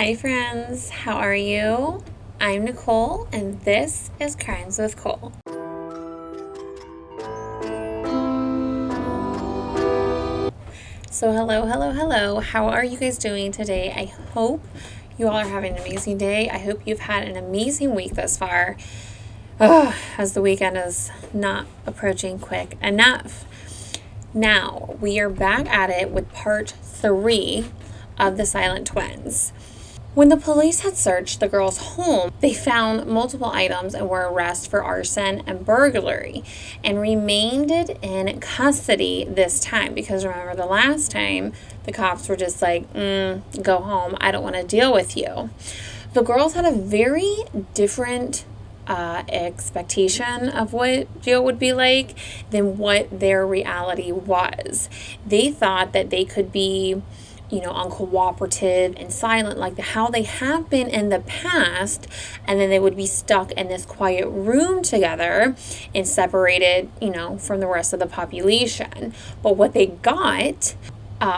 Hi friends, how are you? I'm Nicole and this is Crimes with Cole. So hello. How are you guys doing today? I hope you all are having an amazing day. I hope you've had an amazing week thus far. As the weekend is not approaching quick enough. Now, we are back at it with part 3 of the Silent Twins. When the police had searched the girls' home, they found multiple items and were arrested for arson and burglary and remained in custody this time because remember the last time the cops were just like, go home, I don't want to deal with you. The girls had a very different expectation of what jail would be like than what their reality was. They thought that they could be uncooperative and silent like how they have been in the past, and then they would be stuck in this quiet room together and separated, from the rest of the population. But what they got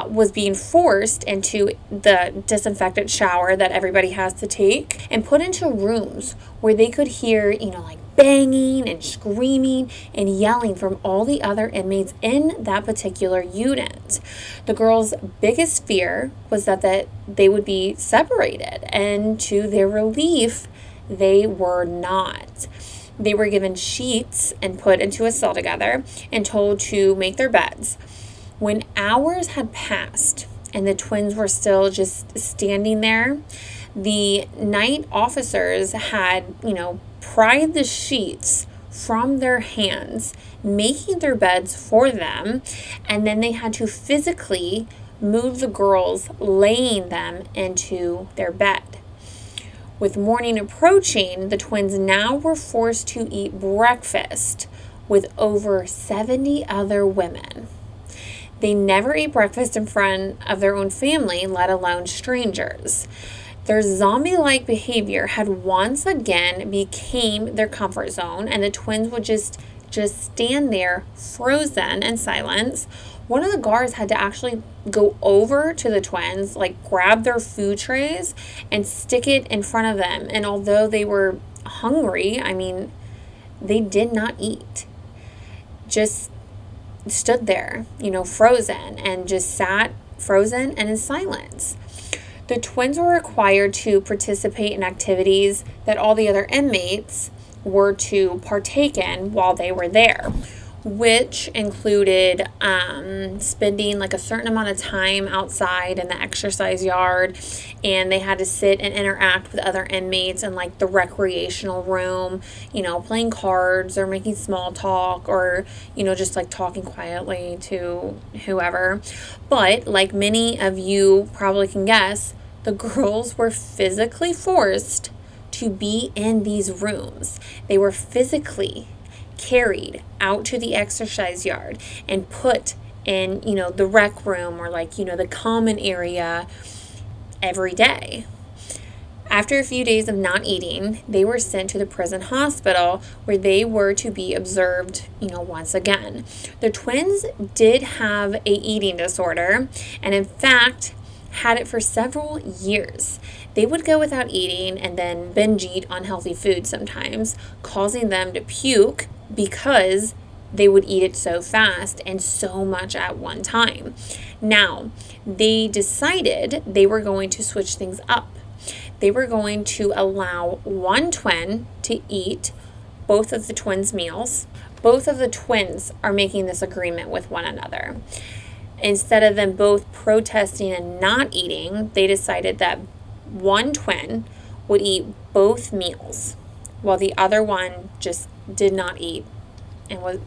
was being forced into the disinfectant shower that everybody has to take and put into rooms where they could hear, like banging and screaming and yelling from all the other inmates in that particular unit. The girls' biggest fear was that they would be separated, and to their relief, they were not. They were given sheets and put into a cell together and told to make their beds. When hours had passed and the twins were still just standing there, the night officers had, pried the sheets from their hands, making their beds for them, and then they had to physically move the girls, laying them into their bed. With morning approaching, the twins now were forced to eat breakfast with over 70 other women. They never ate breakfast in front of their own family, let alone strangers. Their zombie-like behavior had once again became their comfort zone, and the twins would just stand there frozen in silence. One of the guards had to actually go over to the twins, grab their food trays and stick it in front of them. And although they were hungry, they did not eat. Just stood there, frozen, and just sat frozen and in silence. The twins were required to participate in activities that all the other inmates were to partake in while they were there, which included spending a certain amount of time outside in the exercise yard, and they had to sit and interact with other inmates in the recreational room, playing cards or making small talk or just talking quietly to whoever. But like many of you probably can guess, the girls were physically forced to be in these rooms. They were physically carried out to the exercise yard and put in, the rec room or the common area every day. After a few days of not eating, they were sent to the prison hospital where they were to be observed, once again. The twins did have a eating disorder and in fact had it for several years. They would go without eating and then binge eat unhealthy food sometimes, causing them to puke because they would eat it so fast and so much at one time. Now, they decided they were going to switch things up. They were going to allow one twin to eat both of the twins' meals. Both of the twins are making this agreement with one another. Instead of them both protesting and not eating, they decided that one twin would eat both meals while the other one just did not eat and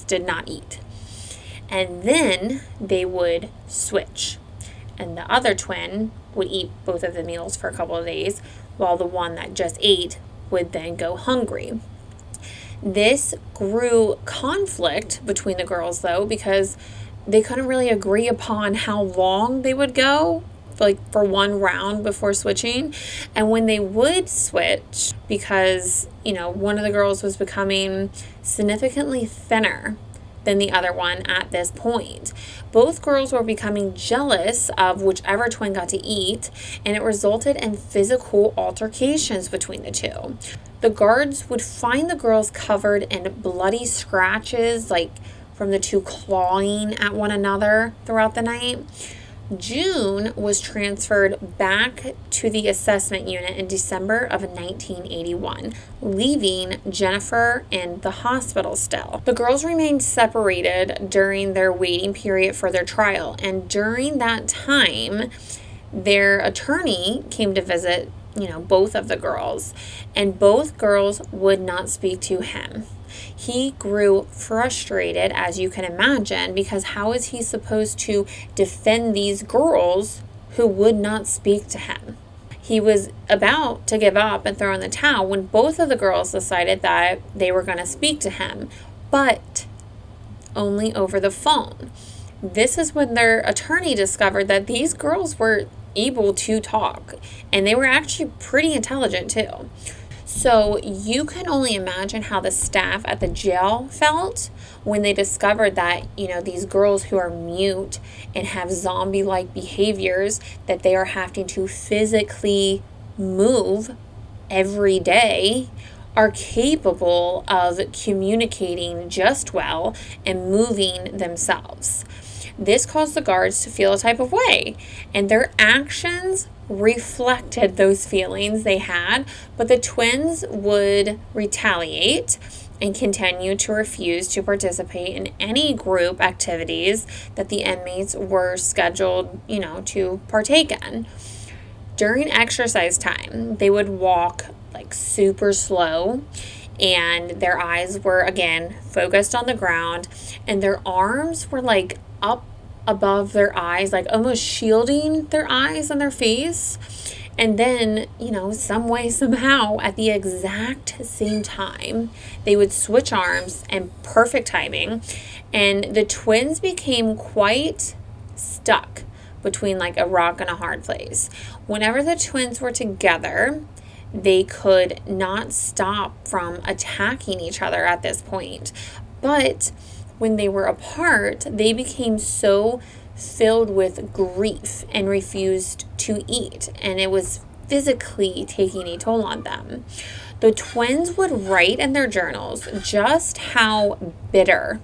did not eat. And then they would switch. And the other twin would eat both of the meals for a couple of days while the one that just ate would then go hungry. This grew conflict between the girls though because they couldn't really agree upon how long they would go, for one round before switching. And when they would switch, because, one of the girls was becoming significantly thinner than the other one at this point. Both girls were becoming jealous of whichever twin got to eat, and it resulted in physical altercations between the two. The guards would find the girls covered in bloody scratches, like from the two clawing at one another throughout the night. June was transferred back to the assessment unit in December of 1981, leaving Jennifer in the hospital still. The girls remained separated during their waiting period for their trial, and during that time, their attorney came to visit, both of the girls, and both girls would not speak to him. He grew frustrated, as you can imagine, because how is he supposed to defend these girls who would not speak to him? He was about to give up and throw in the towel when both of the girls decided that they were going to speak to him, but only over the phone. This is when their attorney discovered that these girls were able to talk, and they were actually pretty intelligent too. So you can only imagine how the staff at the jail felt when they discovered that, these girls who are mute and have zombie-like behaviors, that they are having to physically move every day, are capable of communicating just well and moving themselves. This caused the guards to feel a type of way, and their actions reflected those feelings they had, but the twins would retaliate and continue to refuse to participate in any group activities that the inmates were scheduled, to partake in. During exercise time, they would walk like super slow, and their eyes were again focused on the ground, and their arms were like up above their eyes, like almost shielding their eyes and their face. And then, some way, somehow, at the exact same time, they would switch arms in perfect timing, and the twins became quite stuck between like a rock and a hard place. Whenever the twins were together, they could not stop from attacking each other at this point. But when they were apart, they became so filled with grief and refused to eat, and it was physically taking a toll on them. The twins would write in their journals just how bitter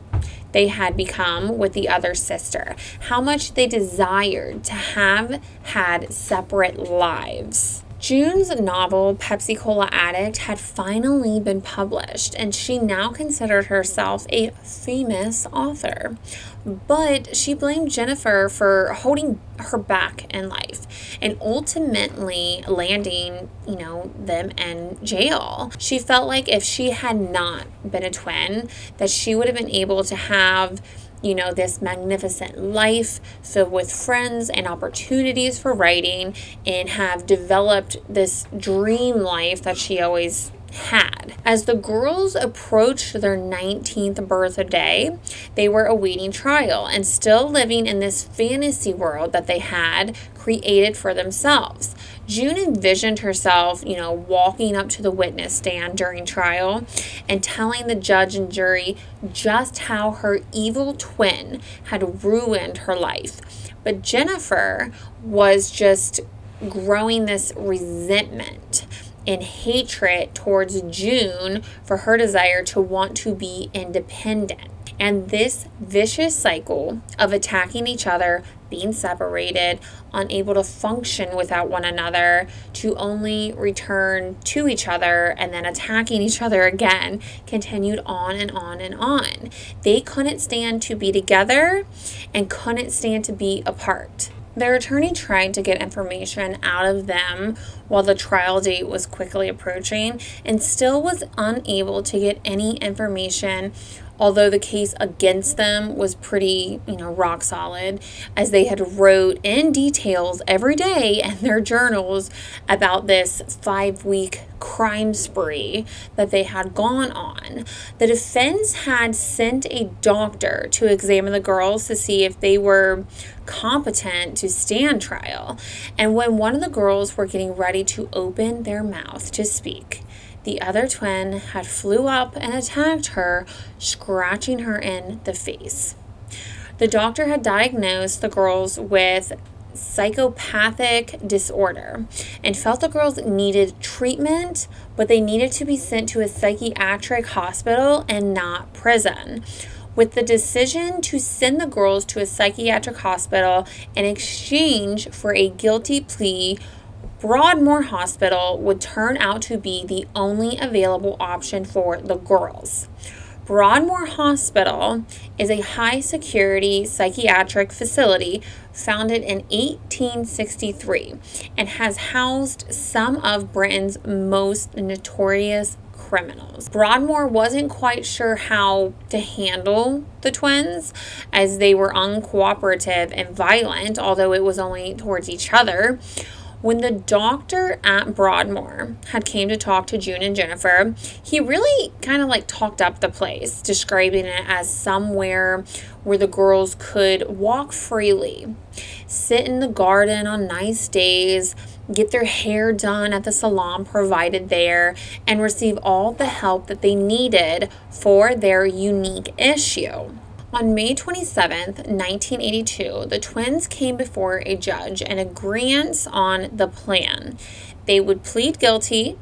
they had become with the other sister, how much they desired to have had separate lives. June's novel, Pepsi Cola Addict, had finally been published, and she now considered herself a famous author. But she blamed Jennifer for holding her back in life and ultimately landing, them in jail. She felt like if she had not been a twin, that she would have been able to have this magnificent life filled with friends and opportunities for writing, and have developed this dream life that she always had. As the girls approached their 19th birthday, they were awaiting trial and still living in this fantasy world that they had created for themselves. June envisioned herself, walking up to the witness stand during trial and telling the judge and jury just how her evil twin had ruined her life. But Jennifer was just growing this resentment and hatred towards June for her desire to want to be independent. And this vicious cycle of attacking each other, being separated, unable to function without one another, to only return to each other and then attacking each other again, continued on and on and on. They couldn't stand to be together and couldn't stand to be apart. Their attorney tried to get information out of them while the trial date was quickly approaching, and still was unable to get any information, although the case against them was pretty, rock solid, as they had wrote in details every day in their journals about this 5-week crime spree that they had gone on. The defense had sent a doctor to examine the girls to see if they were competent to stand trial. And when one of the girls were getting ready to open their mouth to speak, the other twin had flew up and attacked her, scratching her in the face. The doctor had diagnosed the girls with psychopathic disorder and felt the girls needed treatment, but they needed to be sent to a psychiatric hospital and not prison. With the decision to send the girls to a psychiatric hospital in exchange for a guilty plea, Broadmoor Hospital would turn out to be the only available option for the girls. Broadmoor Hospital is a high-security psychiatric facility founded in 1863 and has housed some of Britain's most notorious criminals. Broadmoor wasn't quite sure how to handle the twins as they were uncooperative and violent, although it was only towards each other. When the doctor at Broadmoor had came to talk to June and Jennifer, he really kind of talked up the place, describing it as somewhere where the girls could walk freely, sit in the garden on nice days, get their hair done at the salon provided there, and receive all the help that they needed for their unique issue. On May 27, 1982, the twins came before a judge and agreed on the plan. They would plead guilty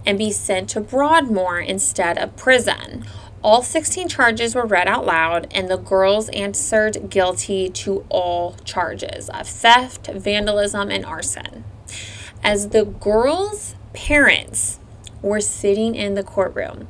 and be sent to Broadmoor instead of prison. All 16 charges were read out loud, and the girls answered guilty to all charges of theft, vandalism, and arson. As the girls' parents were sitting in the courtroom,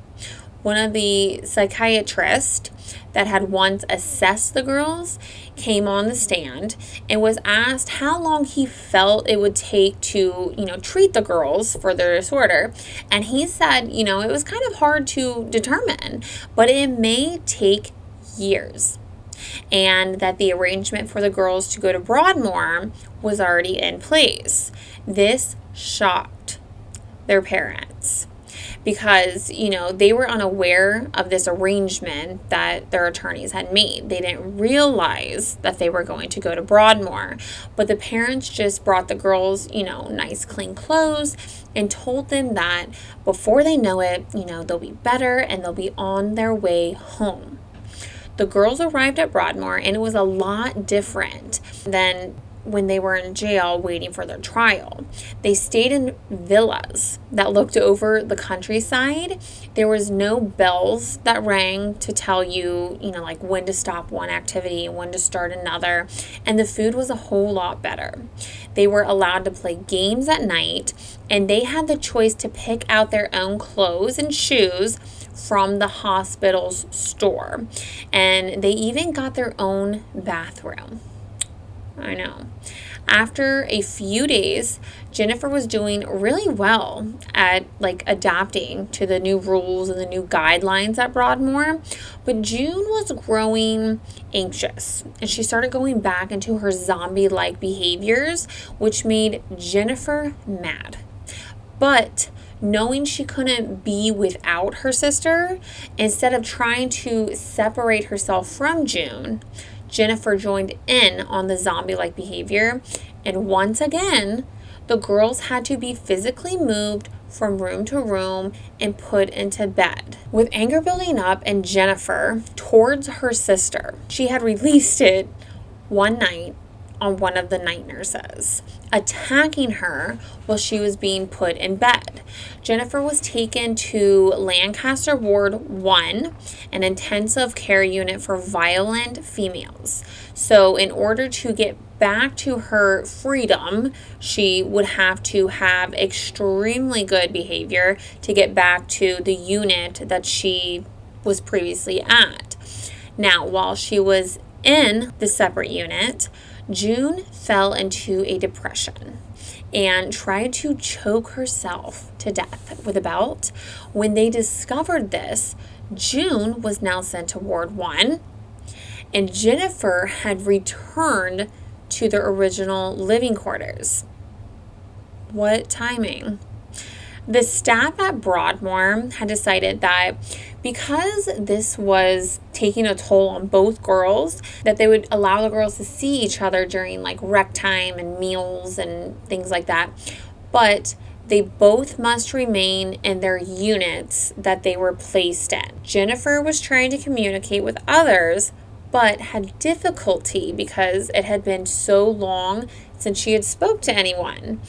one of the psychiatrists that had once assessed the girls came on the stand and was asked how long he felt it would take to, treat the girls for their disorder. And he said, it was kind of hard to determine, but it may take years. And that the arrangement for the girls to go to Broadmoor was already in place. This shocked their parents, because, they were unaware of this arrangement that their attorneys had made. They didn't realize that they were going to go to Broadmoor. But the parents just brought the girls, nice clean clothes and told them that before they know it, they'll be better and they'll be on their way home. The girls arrived at Broadmoor, and it was a lot different than when they were in jail waiting for their trial. They stayed in villas that looked over the countryside. There was no bells that rang to tell you, when to stop one activity and when to start another. And the food was a whole lot better. They were allowed to play games at night, and they had the choice to pick out their own clothes and shoes from the hospital's store. And they even got their own bathroom. I know. After a few days, Jennifer was doing really well at adapting to the new rules and the new guidelines at Broadmoor, but June was growing anxious, and she started going back into her zombie-like behaviors, which made Jennifer mad. But knowing she couldn't be without her sister, instead of trying to separate herself from June, Jennifer joined in on the zombie-like behavior, and once again, the girls had to be physically moved from room to room and put into bed. With anger building up in Jennifer towards her sister, she had released it one night on one of the night nurses, attacking her while she was being put in bed. Jennifer was taken to Lancaster Ward 1, an intensive care unit for violent females. So in order to get back to her freedom, she would have to have extremely good behavior to get back to the unit that she was previously at. Now, while she was in the separate unit, June fell into a depression and tried to choke herself to death with a belt. When they discovered this, June was now sent to Ward 1, and Jennifer had returned to their original living quarters. What timing? The staff at Broadmoor had decided that because this was taking a toll on both girls, that they would allow the girls to see each other during rec time and meals and things like that. But They both must remain in their units that they were placed in. Jennifer was trying to communicate with others, but had difficulty because it had been so long since she had spoke to anyone.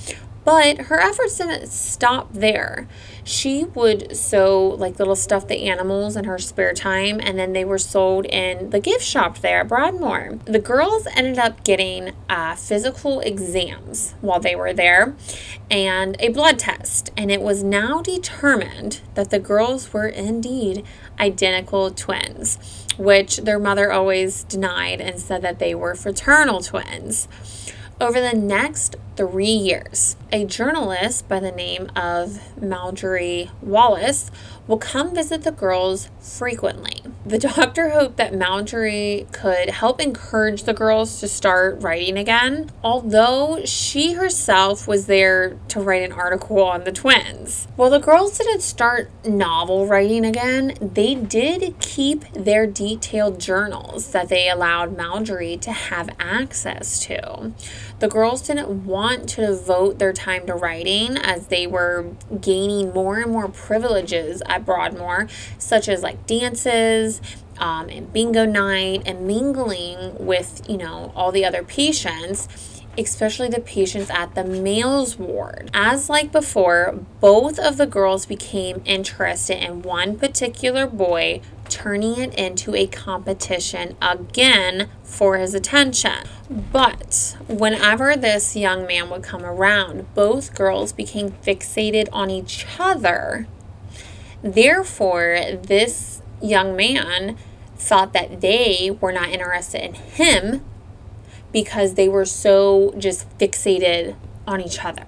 But her efforts didn't stop there. She would sew like little stuffed animals in her spare time, and then they were sold in the gift shop there at Broadmoor. The girls ended up getting physical exams while they were there and a blood test, and it was now determined that the girls were indeed identical twins, which their mother always denied and said that they were fraternal twins. Over the next 3 years, a journalist by the name of Marjorie Wallace will come visit the girls frequently. The doctor hoped that Marjorie could help encourage the girls to start writing again, although she herself was there to write an article on the twins. While the girls didn't start novel writing again, they did keep their detailed journals that they allowed Marjorie to have access to. The girls didn't want to devote their time to writing as they were gaining more and more privileges at Broadmoor, such as like dances and bingo night and mingling with, all the other patients, especially the patients at the males ward. As like before, both of the girls became interested in one particular boy, turning it into a competition again for his attention. But whenever this young man would come around, both girls became fixated on each other. Therefore, this young man thought that they were not interested in him because they were so just fixated on each other.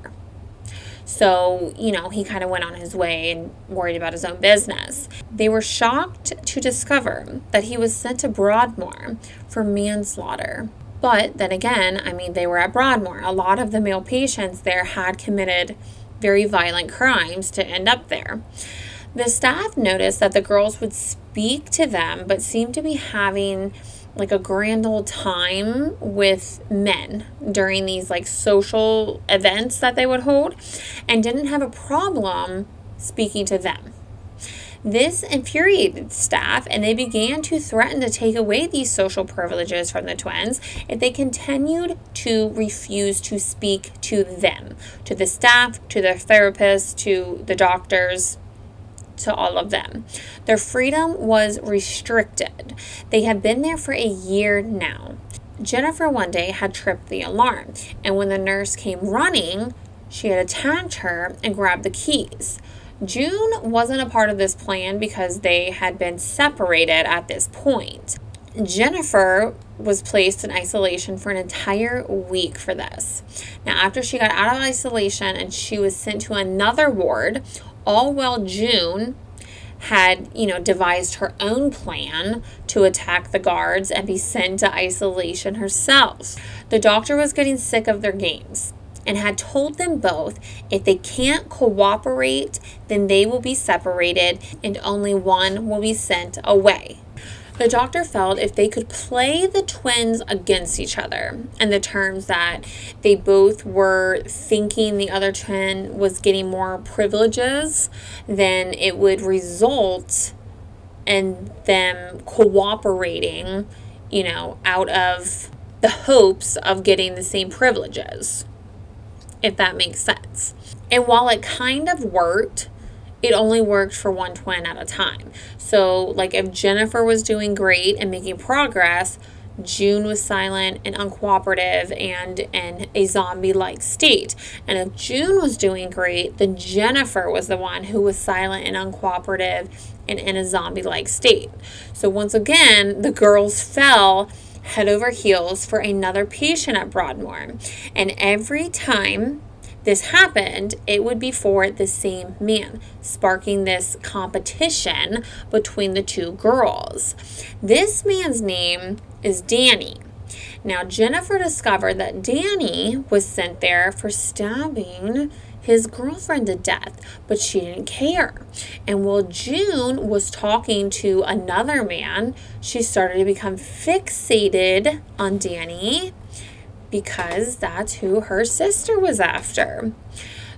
So, he kind of went on his way and worried about his own business. They were shocked to discover that he was sent to Broadmoor for manslaughter. But then again, they were at Broadmoor. A lot of the male patients there had committed very violent crimes to end up there. The staff noticed that the girls would speak to them, but seemed to be having like a grand old time with men during these like social events that they would hold, and didn't have a problem speaking to them. This infuriated staff, and they began to threaten to take away these social privileges from the twins if they continued to refuse to speak to them, to the staff, to their therapists, to the doctors, to all of them. Their freedom was restricted. They had been there for a year now. Jennifer one day had tripped the alarm, and when the nurse came running, she had attacked her and grabbed the keys. June wasn't a part of this plan because they had been separated at this point. Jennifer was placed in isolation for an entire week for this. Now, after she got out of isolation and she was sent to another ward, all while June had, devised her own plan to attack the guards and be sent to isolation herself. The doctor was getting sick of their games and had told them both if they can't cooperate, then they will be separated and only one will be sent away. The doctor felt if they could play the twins against each other, in the terms that they both were thinking the other twin was getting more privileges, then it would result in them cooperating, out of the hopes of getting the same privileges, if that makes sense. And while it kind of worked, it only worked for one twin at a time. So, like if Jennifer was doing great and making progress, June was silent and uncooperative and in a zombie-like state. And if June was doing great, then Jennifer was the one who was silent and uncooperative and in a zombie-like state. So once again, the girls fell head over heels for another patient at Broadmoor. And every time this happened, it would be for the same man, sparking this competition between the two girls. This man's name is Danny. Now, Jennifer discovered that Danny was sent there for stabbing his girlfriend to death, but she didn't care. And while June was talking to another man, she started to become fixated on Danny, because that's who her sister was after.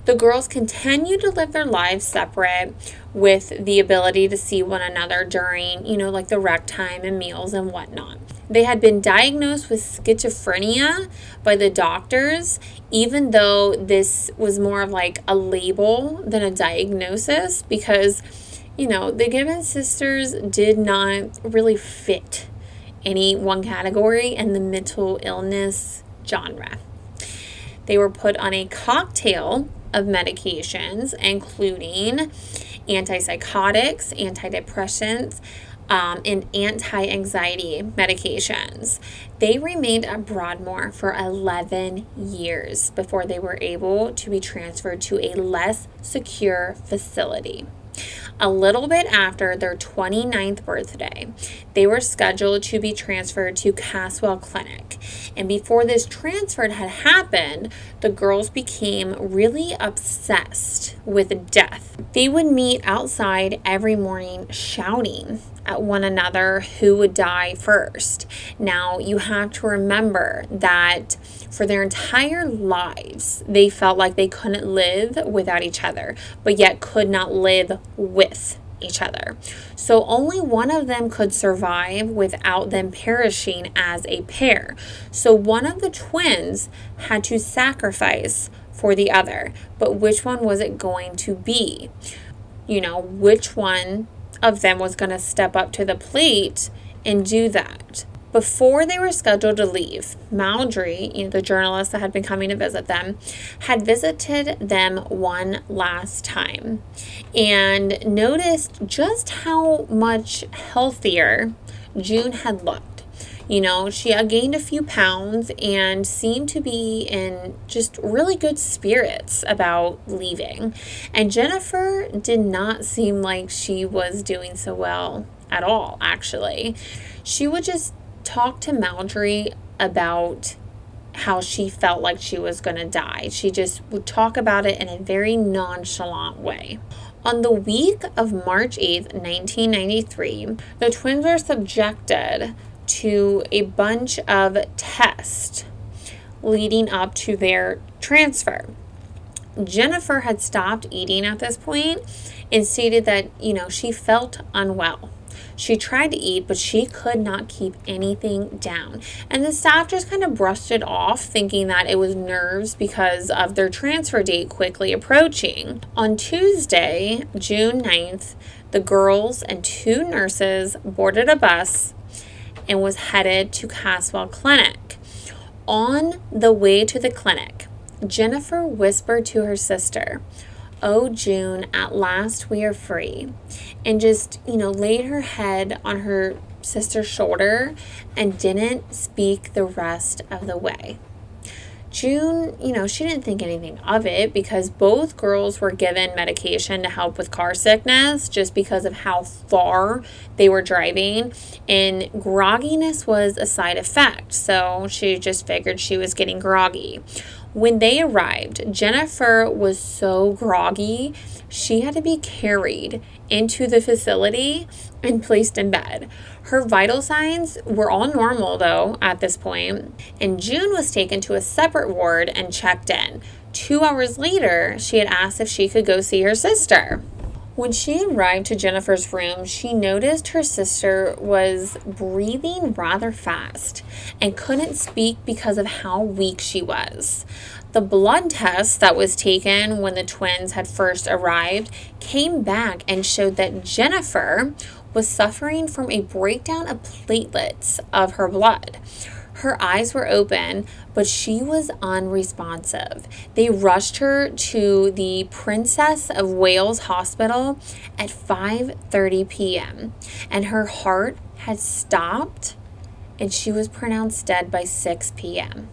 The girls continued to live their lives separate with the ability to see one another during, like the rec time and meals and whatnot. They had been diagnosed with schizophrenia by the doctors, even though this was more of like a label than a diagnosis, because, the Gibbon sisters did not really fit any one category in the mental illness genre. They were put on a cocktail of medications, including antipsychotics, antidepressants, and anti-anxiety medications. They remained at Broadmoor for 11 years before they were able to be transferred to a less secure facility. A little bit after their 29th birthday, they were scheduled to be transferred to Caswell Clinic. And before this transfer had happened, the girls became really obsessed with death. They would meet outside every morning shouting at one another who would die first. Now, you have to remember that for their entire lives, they felt like they couldn't live without each other, but yet could not live with each other. So only one of them could survive without them perishing as a pair. So one of the twins had to sacrifice for the other. But which one was it going to be? Which one of them was going to step up to the plate and do that? Before they were scheduled to leave, Maldry, the journalist that had been coming to visit them, had visited them one last time and noticed just how much healthier June had looked. She had gained a few pounds and seemed to be in just really good spirits about leaving. And Jennifer did not seem like she was doing so well at all, actually. She would just talk to Maldry about how she felt like she was going to die. She just would talk about it in a very nonchalant way. On the week of March 8th, 1993, the twins were subjected to a bunch of tests leading up to their transfer. Jennifer had stopped eating at this point and stated that, she felt unwell. She tried to eat, but she could not keep anything down. And the staff just kind of brushed it off, thinking that it was nerves because of their transfer date quickly approaching. On Tuesday, June 9th, the girls and 2 nurses boarded a bus and was headed to Caswell Clinic. On the way to the clinic, Jennifer whispered to her sister, "Oh, June, at last we are free," and just, laid her head on her sister's shoulder and didn't speak the rest of the way. June, she didn't think anything of it because both girls were given medication to help with car sickness just because of how far they were driving, and grogginess was a side effect, so she just figured she was getting groggy. When they arrived, Jennifer was so groggy, she had to be carried into the facility and placed in bed. Her vital signs were all normal, though, at this point, and June was taken to a separate ward and checked in. 2 hours later, she had asked if she could go see her sister. When she arrived to Jennifer's room, she noticed her sister was breathing rather fast and couldn't speak because of how weak she was. The blood test that was taken when the twins had first arrived came back and showed that Jennifer was suffering from a breakdown of platelets of her blood. Her eyes were open, but she was unresponsive. They rushed her to the Princess of Wales Hospital at 5:30 p.m. and her heart had stopped and she was pronounced dead by 6 p.m.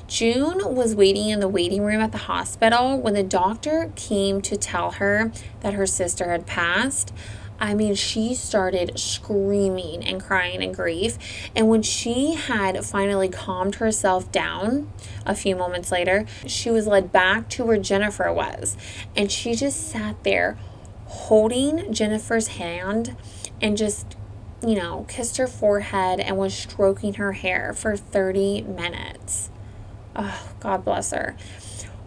June was waiting in the waiting room at the hospital when the doctor came to tell her that her sister had passed. She started screaming and crying in grief. And when she had finally calmed herself down a few moments later, she was led back to where Jennifer was. And she just sat there holding Jennifer's hand and just, kissed her forehead and was stroking her hair for 30 minutes. Oh, God bless her.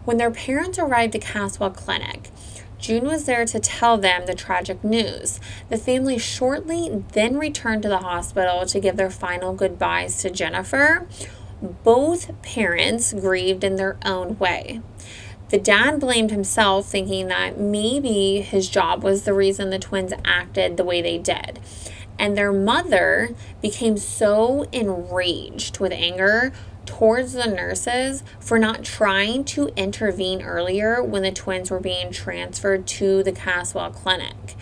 When their parents arrived at Caswell Clinic, June was there to tell them the tragic news. The family shortly then returned to the hospital to give their final goodbyes to Jennifer. Both parents grieved in their own way. The dad blamed himself, thinking that maybe his job was the reason the twins acted the way they did. And their mother became so enraged with anger towards the nurses for not trying to intervene earlier when the twins were being transferred to the Caswell Clinic.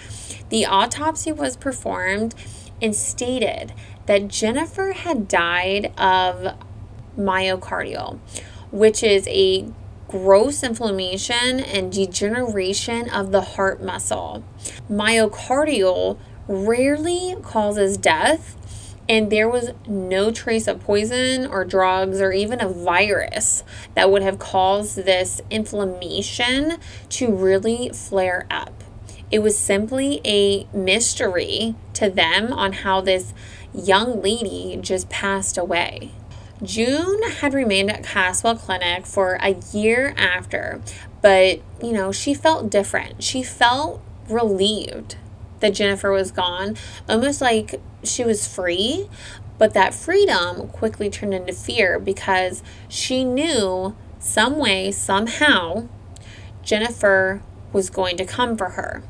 The autopsy was performed and stated that Jennifer had died of myocardial, which is a gross inflammation and degeneration of the heart muscle. Myocardial rarely causes death, and there was no trace of poison or drugs or even a virus that would have caused this inflammation to really flare up. It was simply a mystery to them on how this young lady just passed away. June had remained at Caswell Clinic for a year after, but, she felt different. She felt relieved that Jennifer was gone, almost like she was free, but that freedom quickly turned into fear because she knew some way, somehow, Jennifer was going to come for her.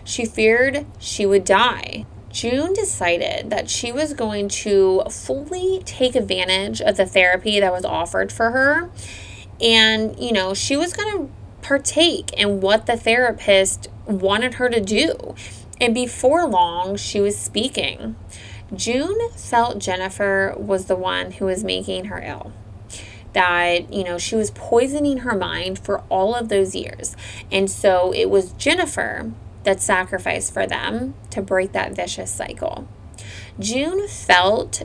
She feared she would die. June decided that she was going to fully take advantage of the therapy that was offered for her. And, she was going to partake in what the therapist wanted her to do. And before long, she was speaking. June felt Jennifer was the one who was making her ill. That, she was poisoning her mind for all of those years. And so it was Jennifer that sacrificed for them to break that vicious cycle. June felt,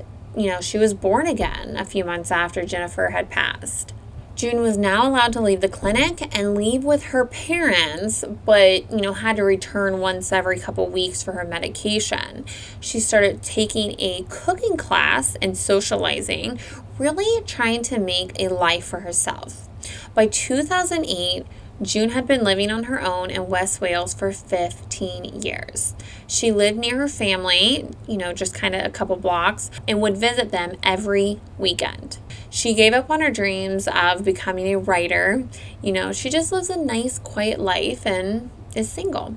she was born again a few months after Jennifer had passed. June was now allowed to leave the clinic and leave with her parents, but, had to return once every couple weeks for her medication. She started taking a cooking class and socializing, really trying to make a life for herself. By 2008, June had been living on her own in West Wales for 15 years. She lived near her family, just kind of a couple blocks, and would visit them every weekend. She gave up on her dreams of becoming a writer. She just lives a nice, quiet life and is single.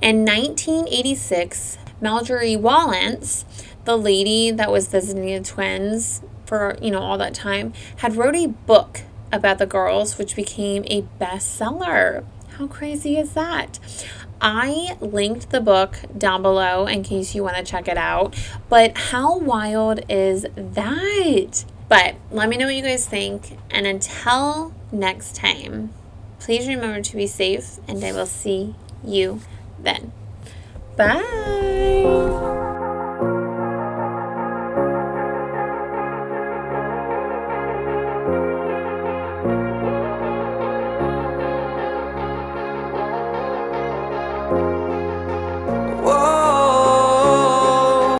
In 1986, Marjorie Wallance, the lady that was visiting the twins for, all that time, had wrote a book about the girls, which became a bestseller. How crazy is that? I linked the book down below in case you want to check it out. But how wild is that? But let me know what you guys think. And until next time, please remember to be safe, and I will see you then. Bye.